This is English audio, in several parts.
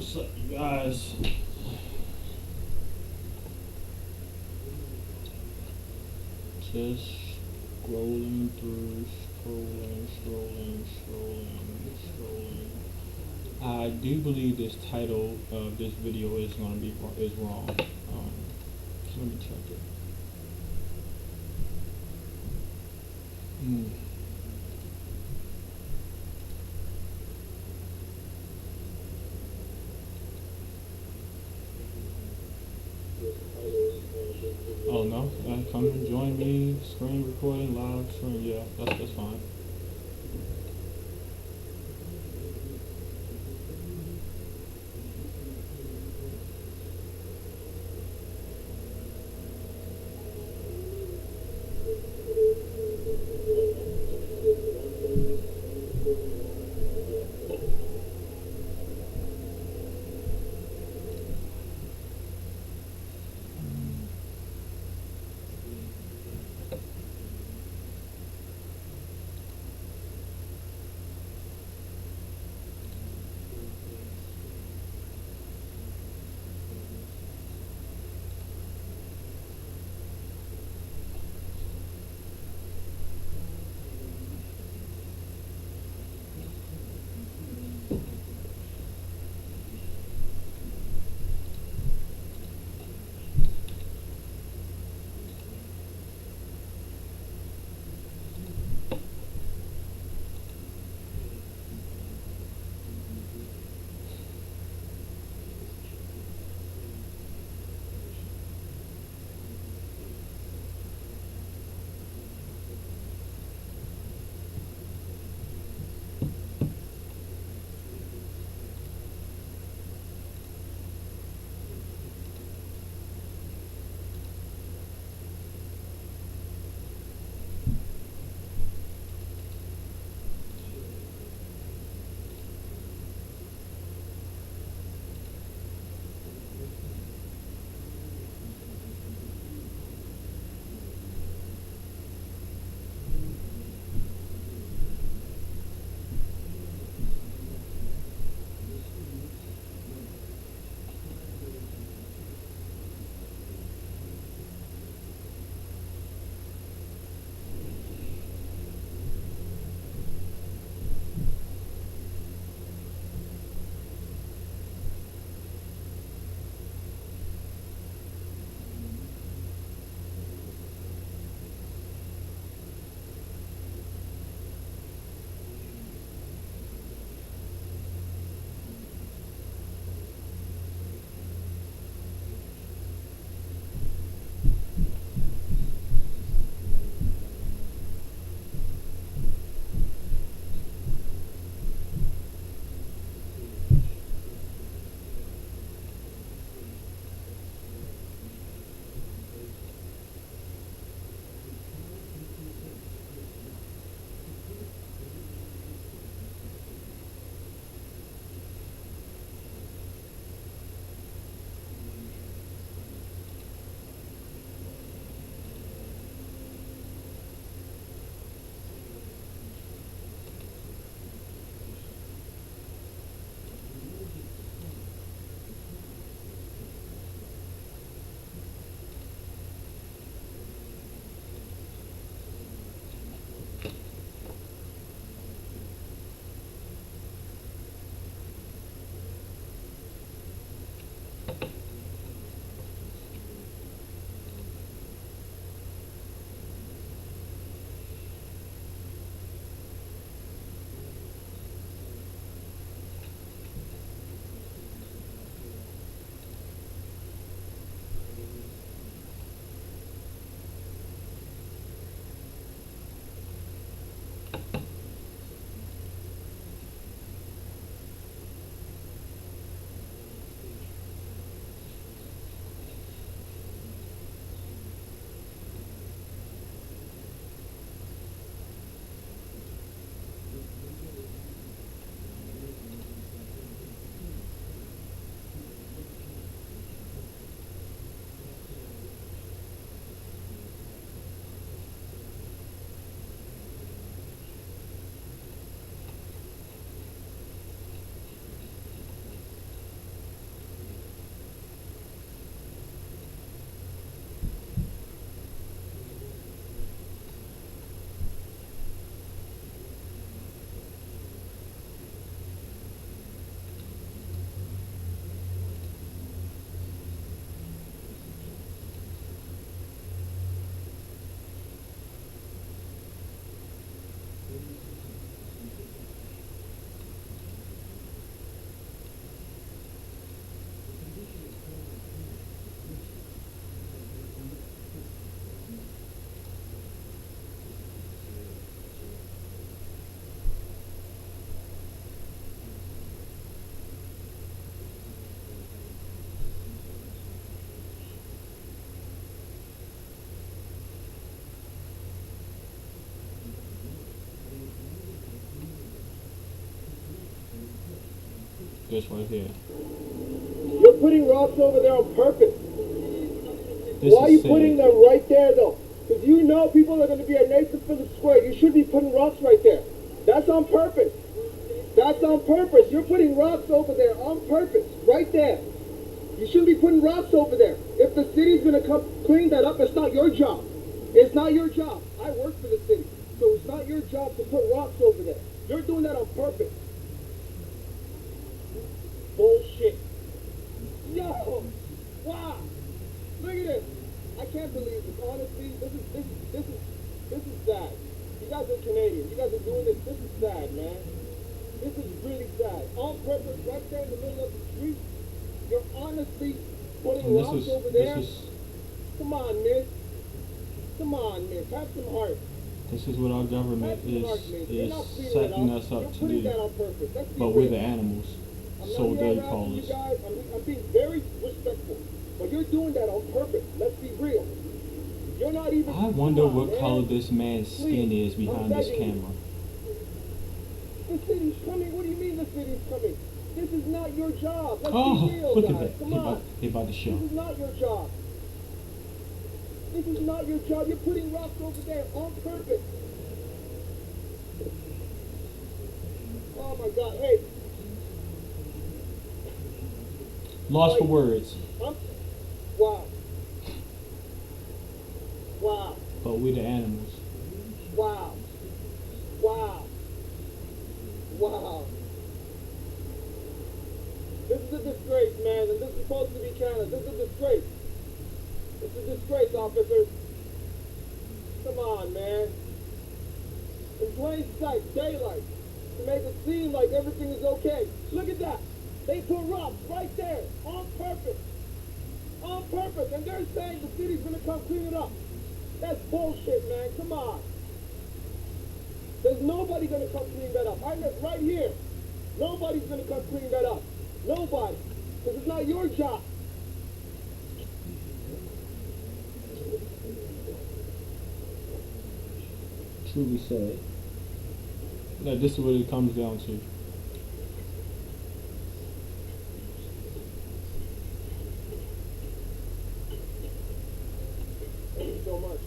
What's up, you guys? Just scrolling through, scrolling. I do believe this title of this video is gonna be wrong. So let me check it. Hmm. Oh no, come and join me, screen recording, live stream, yeah, that's fine. this right here. You're putting rocks over there on purpose. This Why are you is putting sad. them right there, though? Because you know people are going to be at Nathan Phillips Square. You should be putting rocks right there. That's on purpose. That's on purpose. You're putting rocks over there on purpose, right there. You shouldn't be putting rocks over there. If the city's going to come clean that up, it's not your job. It's not your job. I work for the city. So it's not your job to put rocks over there. You're doing that on purpose. Bullshit. Yo! Wow! Look at this. I can't believe this. Honestly, this is sad. You guys are Canadian. You guys are doing this. This is sad, man. This is really sad. On purpose, right there in the middle of the street, you're honestly putting And rocks over there. this is Come on, miss. Come on, miss. Have some heart. this is what our government Have some heart, miss. You're is not cleaning setting it us You're up to putting that do. on purpose. Let's be But we're real. the animals, I'm so not they here call harassing us. you guys. I'm being very respectful. But you're doing that on purpose. Let's be real. You're not even. I wonder come on, what man. color this man's skin Please, is behind I'm this begging you. camera. The city's coming. What do you mean the city's coming? This is not your job. Let's Oh, be real, look guys. at that. Come He on. about to show. This is not your job. This is not your job. You're putting rocks over there on purpose. Oh my God. Hey. Lost for words, Wow. Wow. but we're the animals. Wow. Wow. Wow. This is a disgrace, man, and this is supposed to be Canada. This is a disgrace. It's a disgrace, officers. Come on, man. In plain sight, daylight, to make it seem like everything is okay. Look at that. They put rocks right there, on purpose. On purpose, and they're saying the city's gonna come clean it up. That's bullshit, man. Come on. There's nobody gonna come clean that up. I live right here. Nobody's gonna come clean that up. Nobody. Because it's not your job. Truly sad. Now, this is what it comes down to. Thank you so much.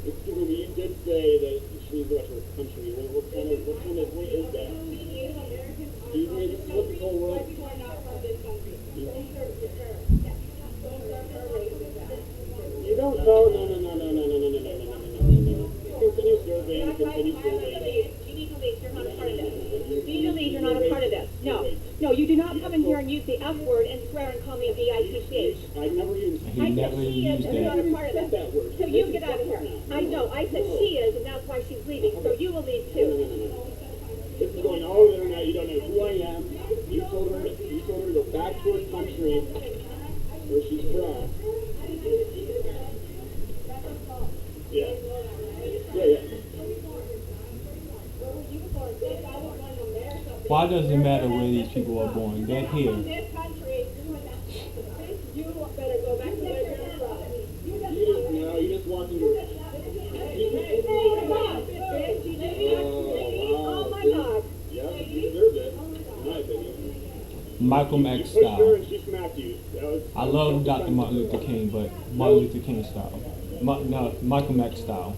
Excuse me, you did say that she needs to go back to her country. What is that? Excuse me, this is what the whole world. You don't know, no. Continue surveying, continue surveying. You need to leave. You're not a part of this. You need to leave. You're not a part of this. No, you do not come in here and use the F word and swear and call me a bitch. I never used He I said never she is, used and you're not that. a part of this. So you get out of here. I know. I said she is, and that's why she's leaving. So you will leave too. This is going all over the internet. You don't know who I am. You told her to go back to her country where she's from. Yeah. Why does it matter where these people are born? They're here. This country, you better go back to where you're from. You just walked into her. Oh my God. Yeah, you deserved it, in my opinion. Malcolm You X pushed her style. and she smacked you. I love Dr. Martin Luther King, but Martin Luther King style. No, Malcolm X style.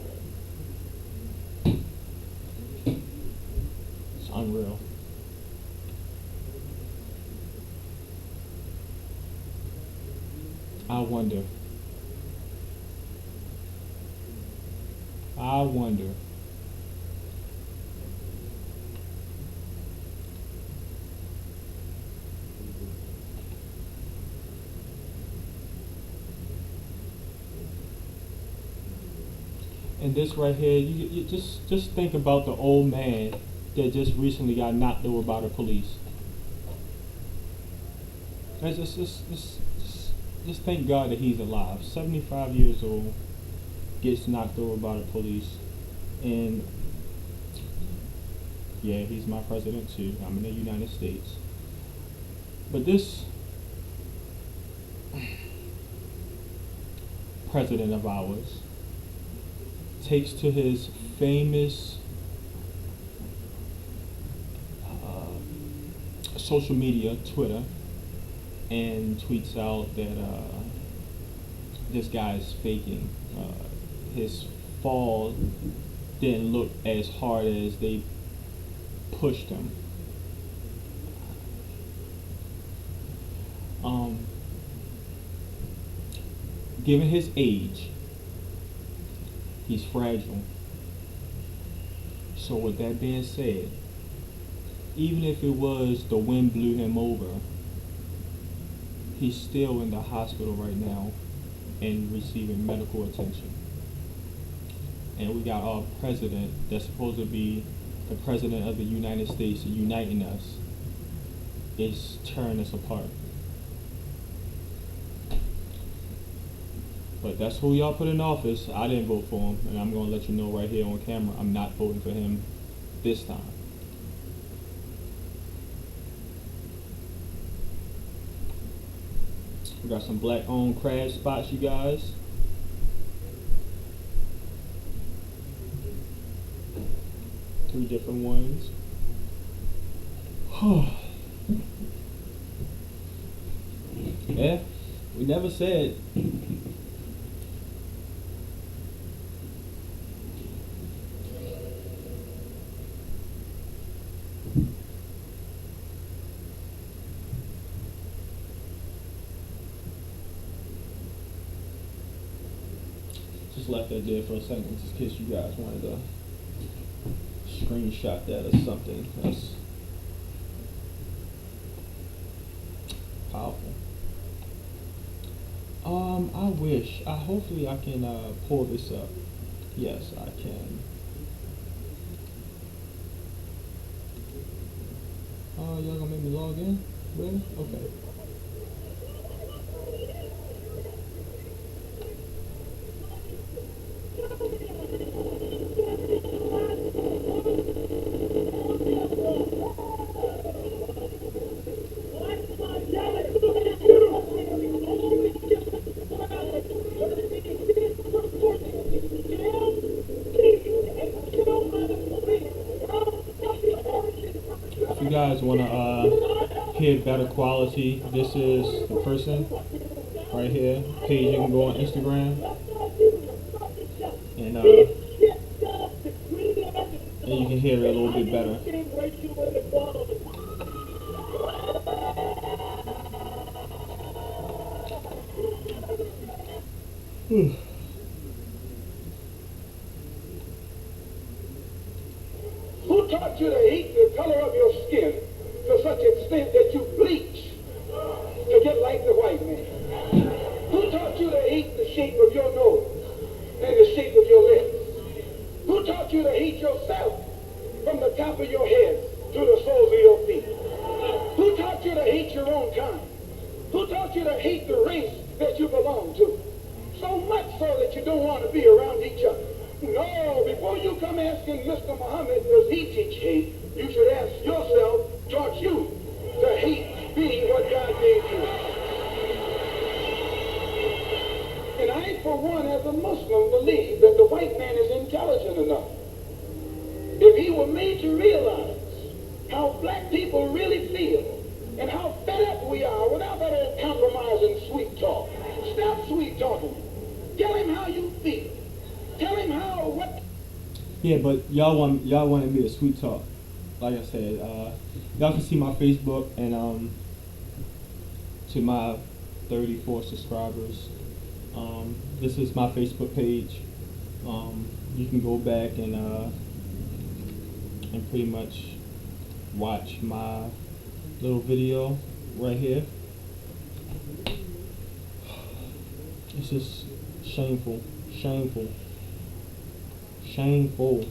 It's unreal. I wonder. And this right here, you just think about the old man that just recently got knocked over by the police. And just thank God that he's alive. 75 years old, gets knocked over by the police, and yeah, he's my president too. I'm in the United States. But this president of ours takes to his famous social media, Twitter, and tweets out that this guy is faking. His fall didn't look as hard as they pushed him. Given his age, he's fragile. So with that being said, even if it was the wind blew him over, he's still in the hospital right now and receiving medical attention. And we got our president that's supposed to be the president of the United States uniting us is tearing us apart. But that's who y'all put in office. I didn't vote for him, and I'm going to let you know right here on camera, I'm not voting for him this time. We got some black-owned crab spots, you guys. Three different ones. Yeah, we never said. Just left that there for a second, just in case you guys wanted to screenshot that or something. That's powerful. I wish. Hopefully I can pull this up. Yes, I can. Y'all gonna make me log in? Really? Okay. If you guys want to hear better quality, this is the person right here. Page you can go on Instagram, and you can hear it a little bit better. Who taught you to hate the color of your skin to such extent that you bleach to get like the white man? Who taught you to hate the shape of your nose and the shape of your lips? Who taught you to hate yourself from the top of your head to the soles of your feet? Who taught you to hate your own kind? Who taught you to hate the race that you belong to? So much so that you don't want to be around each other. No, before you come asking Mr. Muhammad, does he teach hate, you should ask yourself, taught you to hate being what God gave you. And I, for one, as a Muslim, believe that the white man is intelligent enough. If he were made to realize how black people really feel and how fed up we are without that old compromise and sweet talk. Stop sweet talking. Tell him how you feel. Tell him how, what... Yeah, but y'all wanted me to sweet talk. Like I said, y'all can see my Facebook, and to my 34 subscribers, this is my Facebook page. You can go back and pretty much watch my little video right here. It's just shameful. Shameful.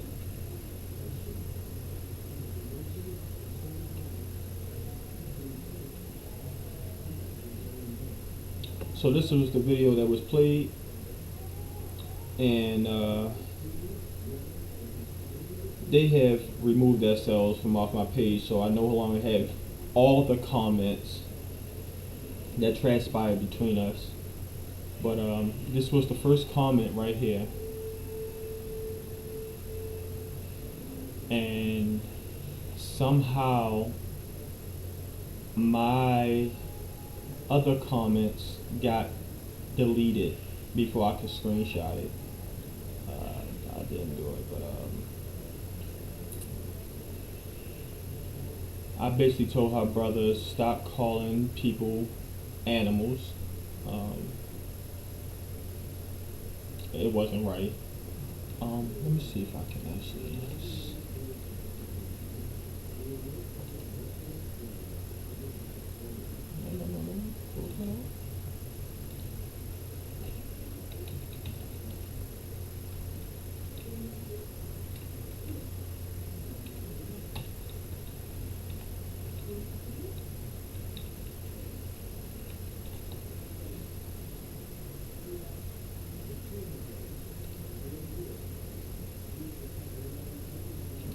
So this was the video that was played, and they have removed themselves from off my page, so I no longer have all the comments that transpired between us. But this was the first comment right here, and somehow my other comments got deleted before I could screenshot it. I didn't do it, but I basically told her brother stop calling people animals. It wasn't right. Let me see if I can actually.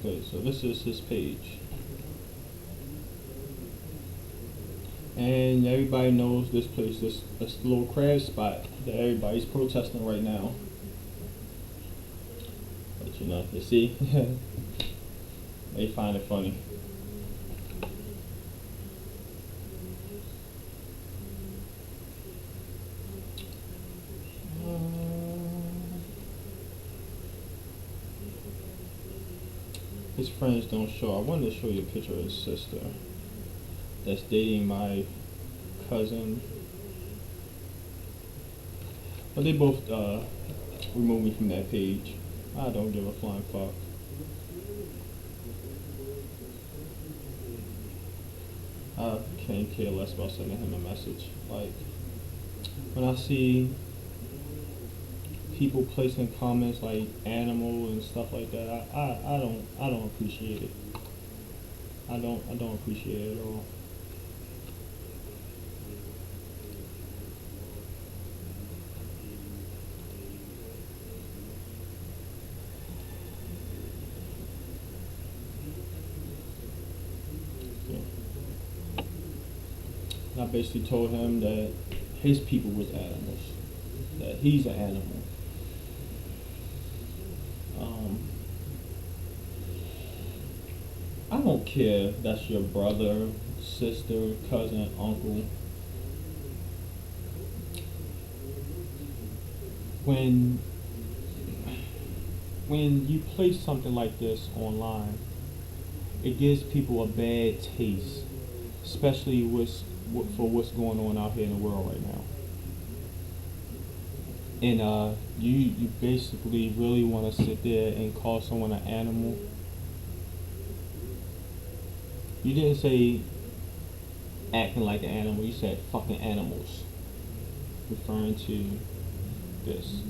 Okay, so this is his page. And everybody knows this place, this little crab spot that everybody's protesting right now. But you know, you see, they find it funny. His friends don't show. I wanted to show you a picture of his sister that's dating my cousin. But they both removed me from that page. I don't give a flying fuck. I can't care less about sending him a message. Like, when I see people placing comments like animal and stuff like that, I don't appreciate it. I don't appreciate it at all. I basically told him that his people was animals, that he's an animal. I don't care if that's your brother, sister, cousin, uncle. When you place something like this online, it gives people a bad taste, especially for what's going on out here in the world right now. And you basically really want to sit there and call someone an animal. You didn't say acting like an animal, you said fucking animals, referring to this.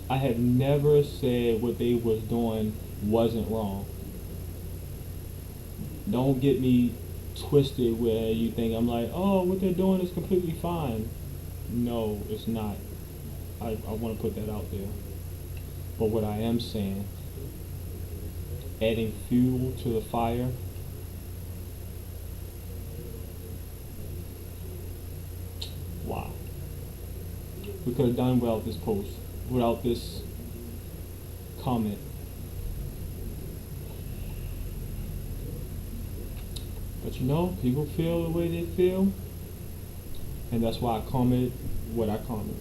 I have never said what they was doing wasn't wrong. Don't get me twisted where you think I'm like, oh, what they're doing is completely fine. No, it's not. I want to put that out there. But what I am saying, adding fuel to the fire, we could have done without this post, without this comment. But you know, people feel the way they feel, and that's why I comment what I comment.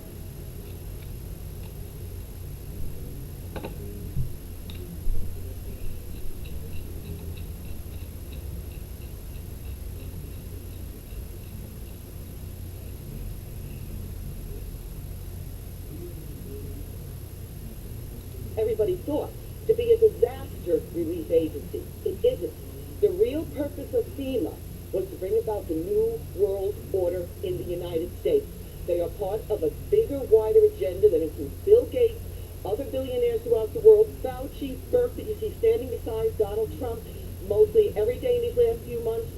Everybody thought to be a disaster relief agency. It isn't. The real purpose of FEMA was to bring about the new world order in the United States. They are part of a bigger, wider agenda that includes Bill Gates, other billionaires throughout the world, Fauci, Burke that you see standing beside Donald Trump mostly every day in these last few months.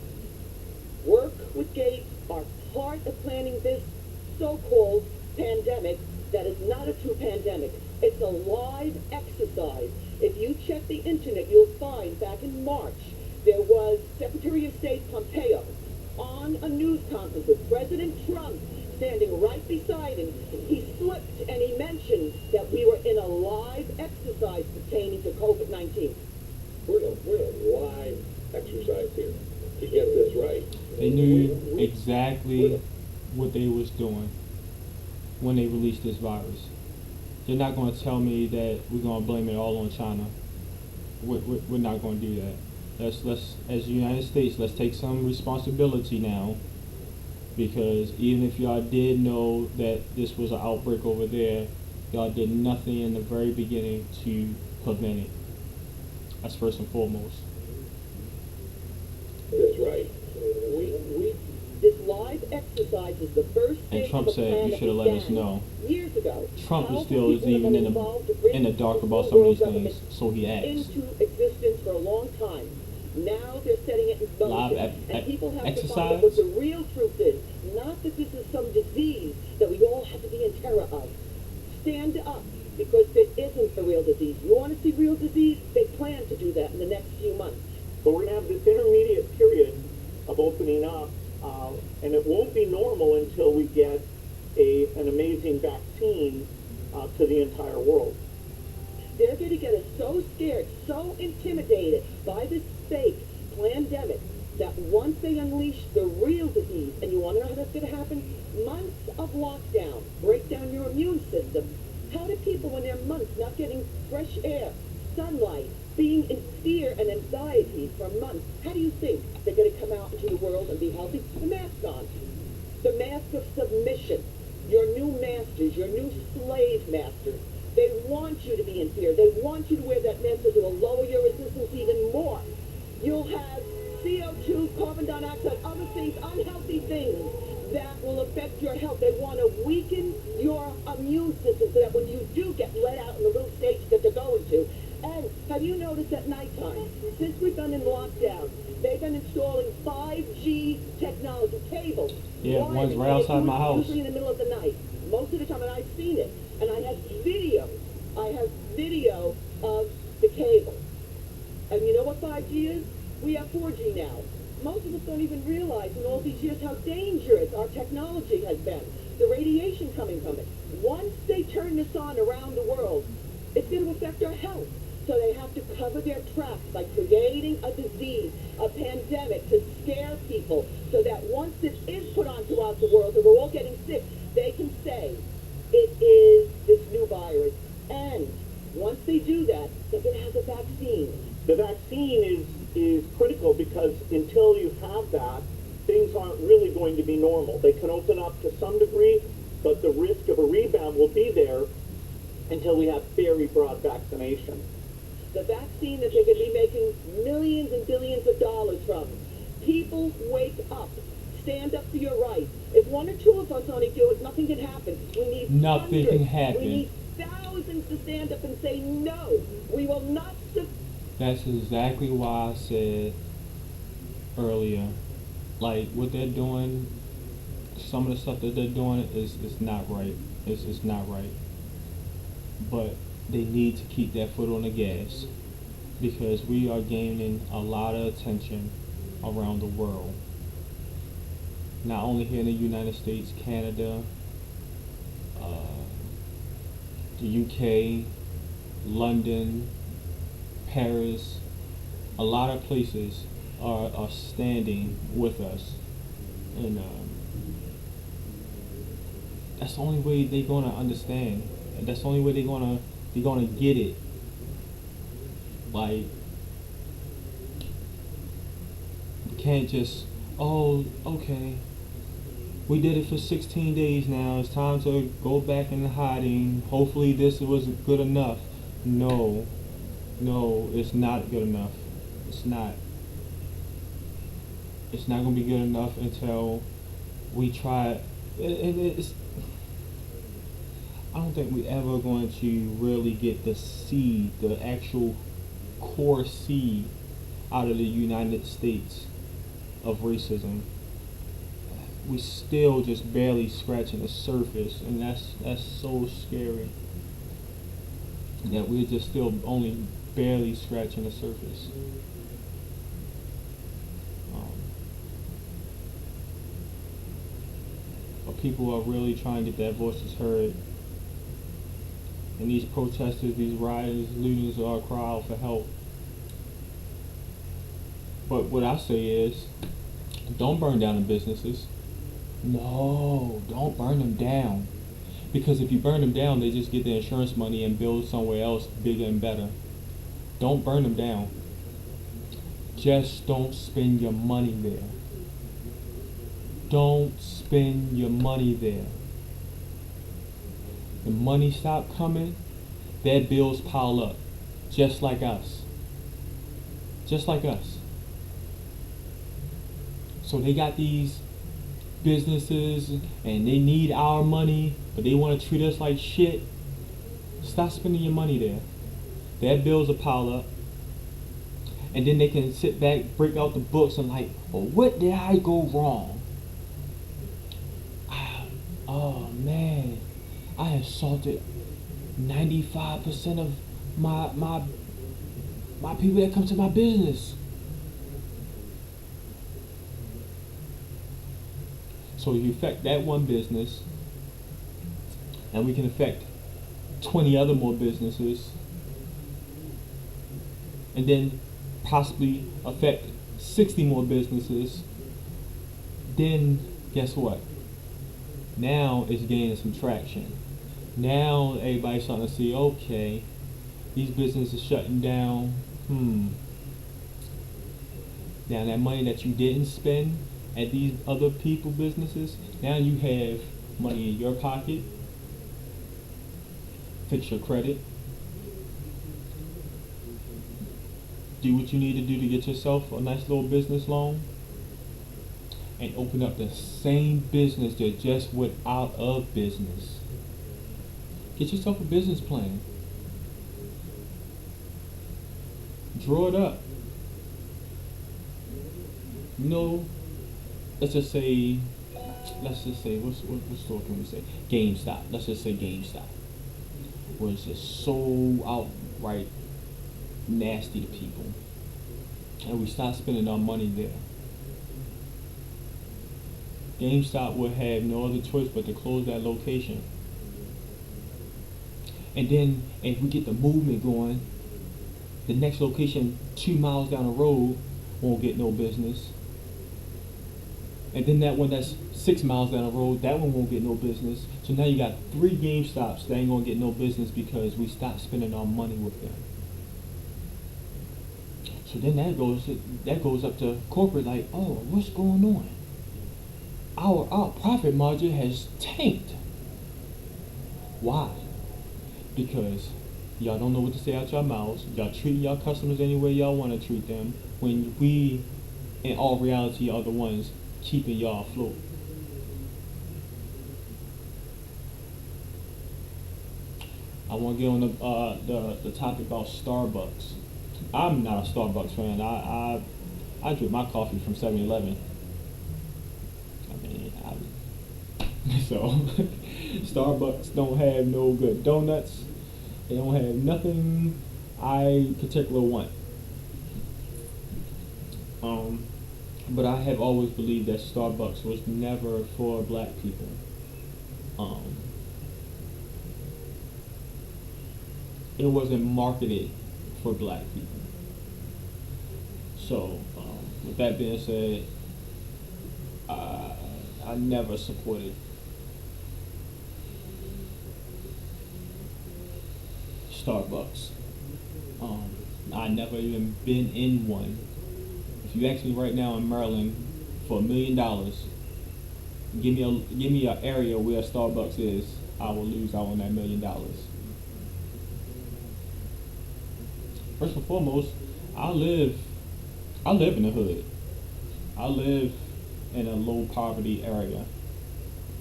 Work with Gates are part of planning this so-called pandemic that is not a true pandemic. It's a live exercise. If you check the internet, you'll find back in March, there was Secretary of State Pompeo on a news conference with President Trump standing right beside him. He slipped and he mentioned that we were in a live exercise pertaining to COVID-19. We're in a live exercise here to get this right. They knew exactly what they was doing when they released this virus. You're not going to tell me that we're going to blame it all on China. We're not going to do that. Let's, as the United States, let's take some responsibility now, because even if y'all did know that this was an outbreak over there, y'all did nothing in the very beginning to prevent it. That's first and foremost. That's right. This live exercise is the first And stage Trump of a said plan you that should have let us began know. years ago. Trump is Powerful still people even have been in involved to bring the dark this about new some of world these government things, so he asked. into existence for a long time. Now they're setting it in Live motion, and people have to find out exercise? what the real truth is. Not that this is some disease that we all have to be in terror of. Stand up, because there isn't a real disease. You want to see real disease? They plan to do that in the next few months. But we're going to have this intermediate period of opening up, and it won't be normal until we get an amazing vaccine to the entire world. They're going to get us so scared, so intimidated by this fake pandemic that once they unleash the real disease, and you want to know how that's going to happen? Months of lockdown, break down your immune system. How do people, when they're months not getting fresh air, sunlight, being in fear and anxiety for months, how do you think they're going to come out into the world and be healthy? The mask on. The mask of submission. Your new masters, your new slave masters. They want you to be in fear. They want you to wear that mask, because it will lower your resistance even more. You'll have CO2, carbon dioxide, other things, unhealthy things that will affect your health. They want to weaken your immune system so that when you do get let out in the little stage that they're going to. And have you noticed at nighttime, since we've been in lockdown, they've been installing 5G technology, cables. Yeah, wiring, one's right outside my house. Usually in the middle of the night. Most of the time, and I've seen it. And I have video. Of the cable. And you know what 5G is? We have 4G now. Most of us don't even realize in all these years how dangerous our technology has been. The radiation coming from it. Once they turn this on around the world, it's going to affect our health. So they have to cover their tracks by creating a disease, a pandemic, to scare people, so that once it is put on throughout the world and we're all getting sick, they can say it is this new virus. And once they do that, they're going to have the vaccine. The vaccine is critical, because until you have that, things aren't really going to be normal. They can open up to some degree, but the risk of a rebound will be there until we have very broad vaccination. The vaccine that they're going to be making millions and billions of dollars from. People, wake up. Stand up for your rights. If one or two of us only do it, nothing can happen. We need Nothing hundreds. can happen. We need thousands to stand up and say, no, we will not. That's exactly why I said earlier, like, what they're doing, some of the stuff that they're doing is not right. It's not right. But they need to keep that foot on the gas, because we are gaining a lot of attention around the world. Not only here in the United States, Canada, the UK, London, Paris, a lot of places are standing with us, and that's the only way they're gonna understand, and that's the only way they're gonna get it. Like, we can't just, oh, okay, we did it for 16 days now, it's time to go back into hiding, hopefully this was good enough. No, it's not good enough. It's not gonna be good enough until we try. It's, I don't think we ever going to really get the seed, the actual core seed, out of the United States of racism. We still just barely scratching the surface, and that's so scary. That we're just still only barely scratching the surface. But people are really trying to get their voices heard. And these protesters, these rioters, looters are a cry out for help. But what I say is, don't burn down the businesses. No, don't burn them down. Because if you burn them down, they just get the insurance money and build somewhere else bigger and better. Don't burn them down. Just don't spend your money there. Don't spend your money there. The money stop coming, their bills pile up. Just like us. Just like us. So they got these businesses and they need our money, but they want to treat us like shit. Stop spending your money there. Their bills will pile up, and then they can sit back, break out the books, and like, well, what did I go wrong? Oh man, I assaulted 95% of my people that come to my business. So you affect that one business, and we can affect 20 other more businesses, and then possibly affect 60 more businesses. Then guess what? Now it's gaining some traction. Now everybody's starting to see, okay, these businesses shutting down. Now that money that you didn't spend at these other people businesses, now you have money in your pocket. Fix your credit. Do what you need to do to get yourself a nice little business loan, and open up the same business that just went out of business. Get yourself a business plan. Draw it up. You know, let's just say, what store can we say? GameStop. Let's just say GameStop, where it's just so outright nasty to people, and we start spending our money there. GameStop would have no other choice but to close that location. And then if we get the movement going, the next location 2 miles down the road won't get no business. And then that one that's 6 miles down the road, that one won't get no business. So now you got 3 GameStops that ain't gonna get no business because we stopped spending our money with them. So then that goes up to corporate, like, oh, what's going on? Our profit margin has tanked. Why? Because y'all don't know what to say out your mouths. Y'all treat y'all customers any way y'all want to treat them, when we, in all reality, are the ones keeping y'all afloat. I want to get on the topic about Starbucks. I'm not a Starbucks fan. I drink my coffee from 7-Eleven. So Starbucks don't have no good donuts. They don't have nothing I particularly want. But I have always believed that Starbucks was never for black people. it wasn't marketed for black people. So, with that being said, I never supported Starbucks. I never even been in one. If you ask me right now in Maryland for $1,000,000, give me an area where Starbucks is, I will lose out on that $1,000,000. First and foremost, I live in the hood. I live in a low poverty area.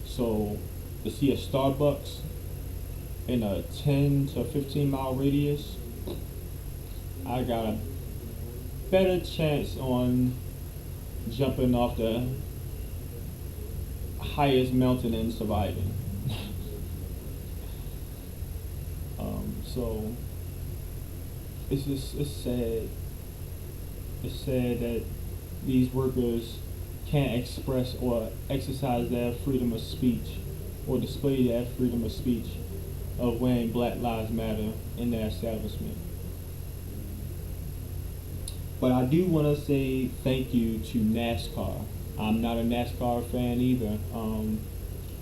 So to see a Starbucks in a 10 to 15 mile radius, I got a better chance on jumping off the highest mountain and surviving. So it's sad. It's sad that these workers can't express or exercise their freedom of speech or display their freedom of speech of wearing Black Lives Matter in their establishment. But I do want to say thank you to NASCAR. I'm not a NASCAR fan either.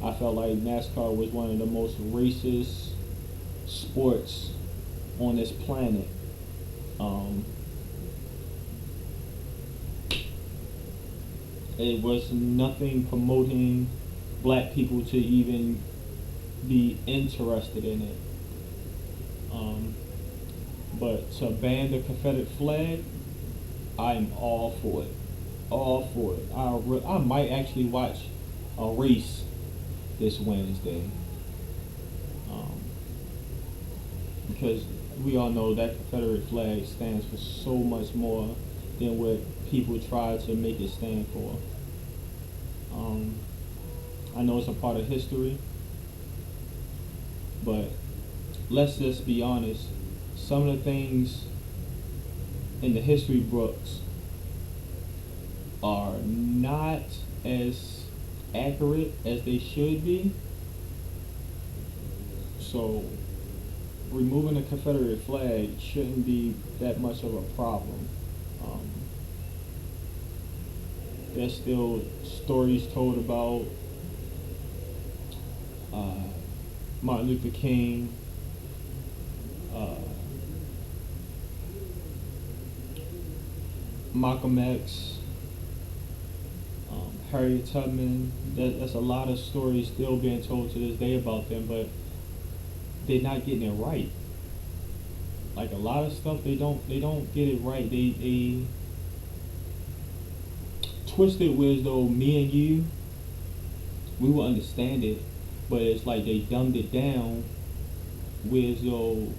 I felt like NASCAR was one of the most racist sports on this planet. It was nothing promoting black people to even be interested in it. But to ban the Confederate flag, I'm all for it. All for it. I might actually watch a race this Wednesday. Because we all know that Confederate flag stands for so much more than what people try to make it stand for. I know it's a part of history, but let's just be honest. Some of the things in the history books are not as accurate as they should be. So removing the Confederate flag shouldn't be that much of a problem. There's still stories told about Martin Luther King, Malcolm X, Harriet Tubman. That's a lot of stories still being told to this day about them, but they're not getting it right. Like a lot of stuff, they don't get it right. They twist it where as though me and you, we will understand it, but it's like they dumbed it down where as though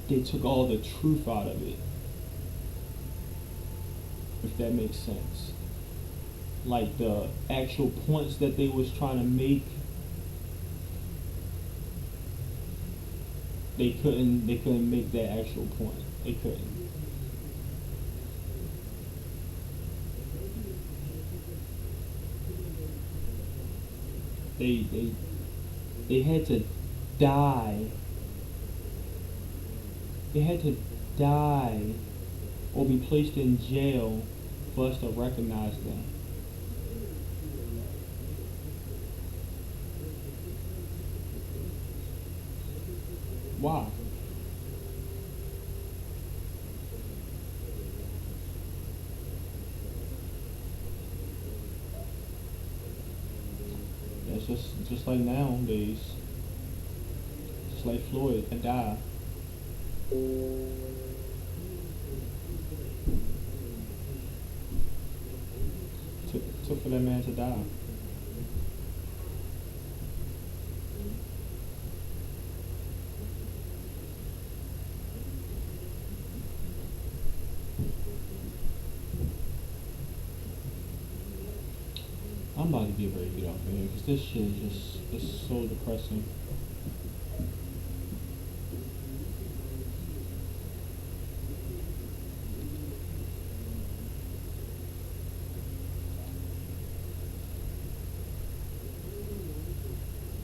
they took all the truth out of it. If that makes sense. Like the actual points that they was trying to make, they couldn't make that actual point. They couldn't. They had to die. They had to die or be placed in jail for us to recognize them. Why? It's just like nowadays. Just like Floyd and die. Took for that man to die. I'm about to get ready to get off of here because this shit is just so depressing.